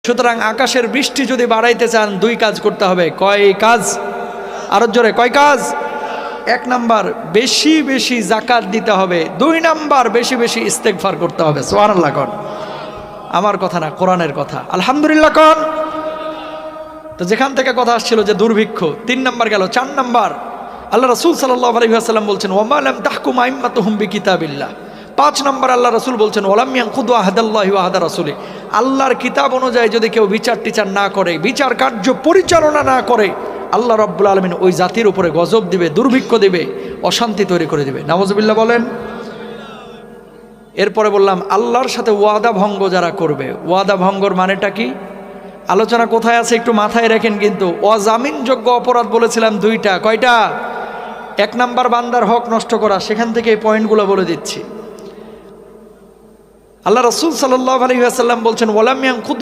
সুতরাং আকাশের বৃষ্টি যদি বাড়াইতে চান দুই কাজ করতে হবে। কয় কাজ? আরো জোরে, কয় কাজ? এক নাম্বার বেশি বেশি যাকাত দিতে হবে, দুই নাম্বার বেশি বেশি ইস্তেগফার করতে হবে। সুবহানাল্লাহ কোন? আমার কথা না, কোরআনের কথা। আলহামদুলিল্লাহ কোন? তো যেখান থেকে কথা আসছিল যে দুর্ভিক্ষ, তিন নাম্বার গেল। চার নাম্বার আল্লাহ রাসূল সাল্লাল্লাহু আলাইহি ওয়াসাল্লাম বলছেন ওয়া লাম তাহকুম আইম্মাতুহুম বিকিতাবিল্লাহ। পাঁচ নম্বর আল্লাহ রাসূল বলছেন ওয়ালাম ইয়ানকুদু আহাদাল্লাহি ওয়া আহাদা রাসূলি। আল্লাহর কিতাব অনুযায়ী যদি কেউ বিচার টিচার না করে, বিচার কার্য পরিচালনা না করে, আল্লাহ রাব্বুল আলামিন ওই জাতির উপরে গজব দিবে, দুর্ভিক্ষ দিবে, অশান্তি তৈরি করে দিবে। নাউজুবিল্লাহ বলেন। এরপরে বললাম আল্লাহর সাথে ওয়াদা ভঙ্গ যারা করবে, ওয়াদা ভঙ্গর মানেটা কি? আলোচনা কোথায় আছে একটু মাথায় রাখেন। কিন্তু অজামিনযোগ্য অপরাধ বলেছিলাম দুইটা। কয়টা? এক নাম্বার বান্দার হক নষ্ট করা, সেখান থেকে এই পয়েন্টগুলো বলে দিচ্ছি। আল্লাহ রাসূল সাল্লাল্লাহু আলাইহি ওয়াসাল্লাম বলছেন ওয়ালাম ইয়ানকুদ